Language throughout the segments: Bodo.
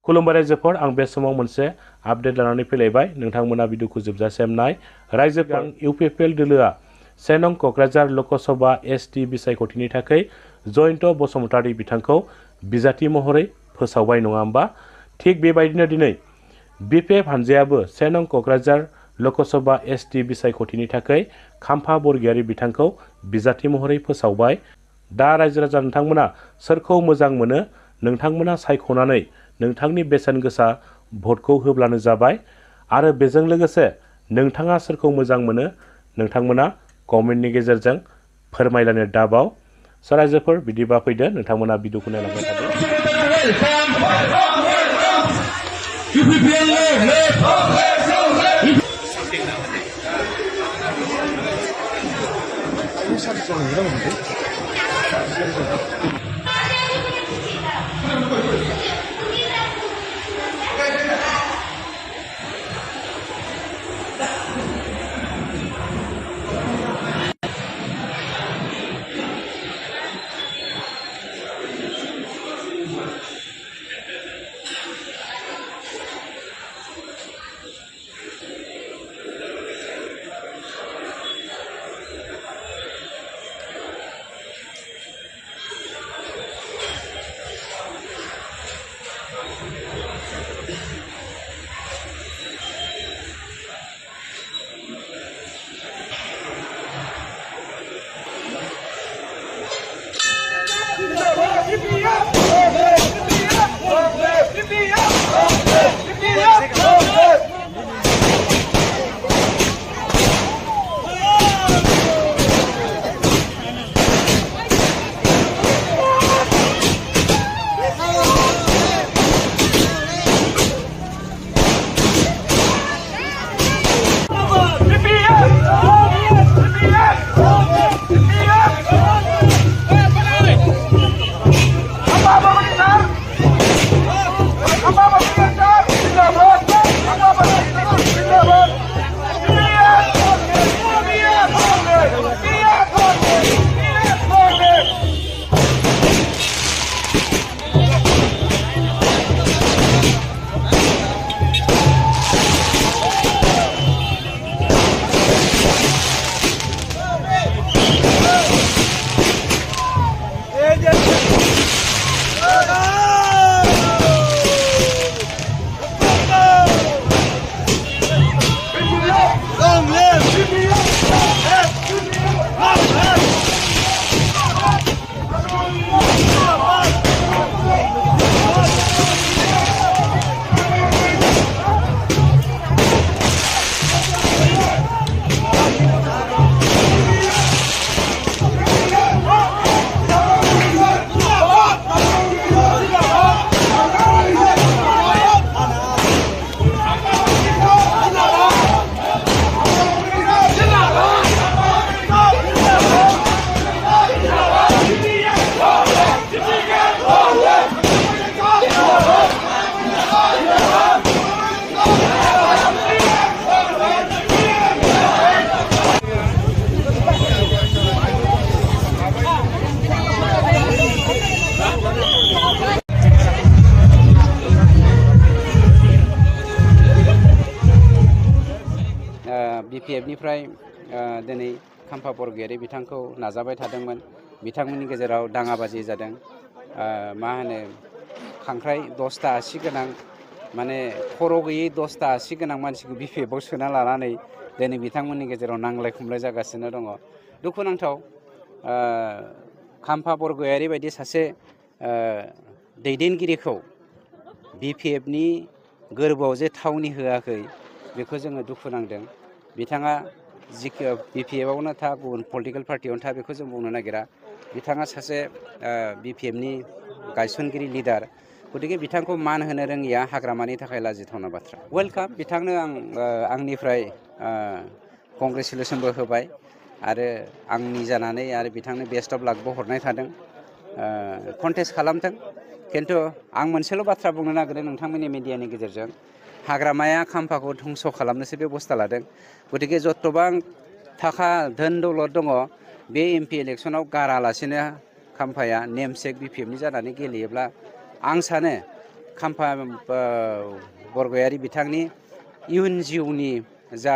खुलुमबाय रायजोफोर आं बे समाव मोनसे आपडेट लानानै फैलायबाय नोंथांमोना भिडिअखौ जोबजासिम नाय रायजोफोर इउपिपिएल दोलोआ 1 नं क'क्राझार लकसभा एसटि बिसायख'थिनि थाखाय जयन्त बसुमतारी बिथांखौ बिजाथि महरै फोसावबाय नङा होमबा थिग बेबायदिनो दिनै बिपिएफ हानजायाबो 1 नं क'क्राझार लकसभा एसटि बिसायख'थिनि थाखाय खाम्फा बरगयारी बिथांखौ बिजाथि महरै फोसावबाय दा रायजो राजा नोंथांमोना सोरखौ मोजां मोनो नोंथांमोना सायख'नानै नोंथांनि बेसेन गोसा भटखौ होब्लानो जाबाय आरो बेजों लोगोसे नोंथाङा सोरखौ मोजां मोनो नोंथांमोना कमेन्टनि गेजेरजों फोरमायलायनो दाबाव रायजोफोर बिदिबा फैदो नोंथांमोना भिडिअखौ नायलांबाय थादो बिपिएफनिफ्राय दिनै खाम्फा बरगयारी बिथांखौ नाजाबाय थादोंमोन बिथांमोननि गेजेराव दाङाबाजि जादों मा होनो खांख्राइ 10टा आसि गोनां माने खर' गैयै 10टा आसि गोनां मानसिखौ बिपिएफआव सोना लानानै दिनै बिथांमोननि गेजेराव नांलाय खमलाय जागासिनो दङ दुखुनांथाव खाम्फा बरगयारी बायदि सासे दैदेनगिरिखौ बिपिएफनि गोरबोआव जे थावनि होआखै बेखौ जोङो दुखु नांदों बिथाङा बिपिएफआवनो था गुबुन पलिटिकेल पार्टियावनो था बेखौ जों बुंनो नागिरा बिथाङा सासे बिपिएफनि गायसनगिरि लिडार गतिके बिथांखौ मान होनो रोङिया हाग्रामानि थाखाय लाजिथावना बाथ्रा वेलकाम बिथांनो आं आंनिफ्राय कंग्रेचुलेसनबो होबाय आरो आंनि जानानै आरो बिथांनो बेस्ट अफ लाकबो हरनाय थादों कन्टेस्ट खालामथों खिन्थु आं मोनसेल' बाथ्रा बुंनो नागिरदों नोंथांमोननि मिडियानि गेजेरजों हाग्रामाया खाम्फाखौ धंस' खालामनोसो बेबस्था लादों गतिके जतबां थाखा धोन दौलत दङ बे एमपि इलेक्सनाव गारालासिनो खाम्फाया नेमसेक बिपिएफनि जानानै गेलेयोब्ला आं सानो खाम्फा बरगयारि बिथांनि इयुन जिउनि जा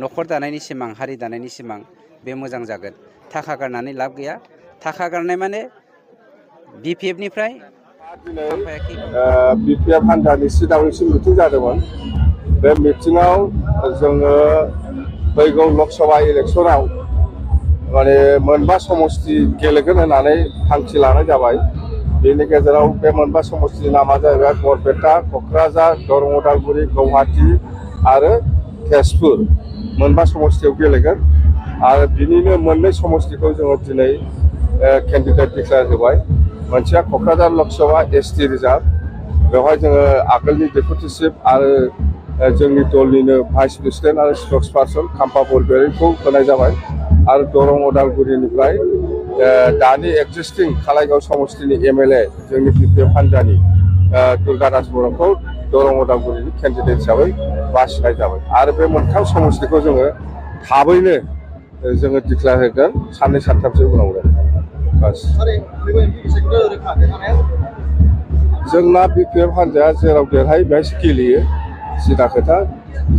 न'खर दानायनि सिमां हारि दानायनि सिमां बे मोजां जागोन। थाखा गारनानै लाब गैया। थाखा गारनाय माने BPF-निफ्राय BPF हान्जानि सिगांनिसि मिटिं जादोंमोन। बे मिटिङाव जोङो फैगौ लकसभा इलेक्सनाव माने मोनबा समस्ति गेलेगोन होननानै थांखि लानाय जाबाय। बेनि गेजेराव बे मोनबा समस्तिनि नामा जाहैबाय बरपेटा, क'क्राझार, दरं, उदालगुरि, गुवाहाटी आरो तेजपुर मोनबा समस्तियाव गेलेगोन। आरो बिनिनो मोननै समस्तिखौ जोङो दिनै केन्डिडेट डिक्लेयार होबाय। मोनसेया क'क्राझार लकसभा ST रिजार्भ, बेवहाय जोङो आगोलनि डेपुटि चिफ आरो जोंनि दलनिनो भाइस प्रेसिडेन्ट आरो स्पक्स पार्सन खाम्फा बरगयारिखौ होनाय जाबाय। आरो दरं उदालगुरिनिफ्राय दानि एक्जिस्टिं खालाइगाव समस्तिनि MLA जोंनि BPF हान्जानि दुर्गा दास बर'खौ दरं उदालगुरिनि केन्डिडेट हिसाबै बासिनाय जाबाय। आरो बे मोनथाम समस्तिखौ जोङो थाबैनो जोङो डिक्लेयार होगोन साननै सानथामसो उनावनो। बास जोंना BPF हान्जाया जेराव देरहायो बेहायसो गेलेयो, सिदा खोथा।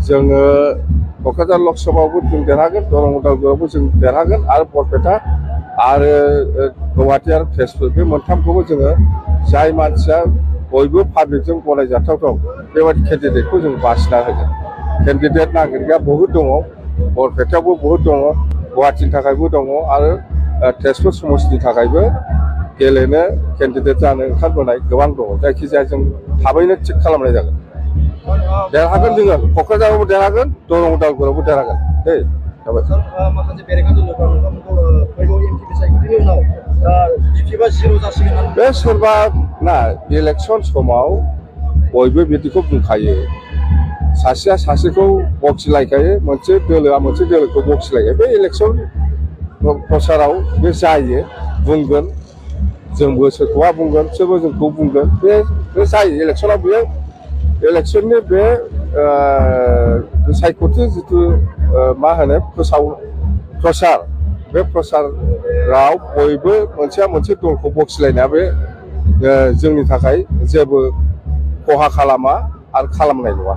जोङो क'क्राझार लकसभायावबो जों देरहागोन, दरं उदालगुरियावबो जों देरहागोन आरो बरपेटा आरो गुवाहाटी आरो तेजपुर बे मोनथामखौबो जोङो जाय मानसिया बयबो पाब्लिकजों गनायजाथाव बेबायदि केन्डिडेटखौ जों बासिना होगोन। केन्डिडेट नागिरग्राया बहुद दङ, बरपेटायावबो बहुद दङ, गुवाहाटीनि थाखायबो दङ आरो तेजपुर समस्तिनि थाखायबो गेलेनो केन्डिडेट जानो ओंखारबोनाय गोबां दङ। जायखिजाया जों थाबैनो थिग खालामनाय जागोन। देरहागोन जोङो, क'क्राझारावबो देरहागोन, दरं उदालगुरियावबो देरहागोन। दे जाबाय। माखासे बेरेखा दलफोरा फैगौ MP बिसायख'थिनि उनाव BPF-आ जिर' जासिगोन। बे सोरबा ना इलेक्सन समाव बयबो बिदिखौ बुंखायो। सासेया सासेखौ बखिलायखायो, मोनसे दोलोआ मोनसे दोलोखौ बखिलायो। बे इलेक्सन प्रसाराव बे जायो, बुंगोन, जोंबो सोरखौबा बुंगोन, सोरबा जोंखौ बुंगोन, बे जायो इलेक्सनाव। बेयो इलेक्सननि बे सायख'थि जिथु मा होनो प्रसार, बे प्रसाराव बयबो मोनसेया मोनसे दलखौ बखिलायनाया बे जोंनि थाखाय जेबो खहा खालामा आरो खालामनाय नङा।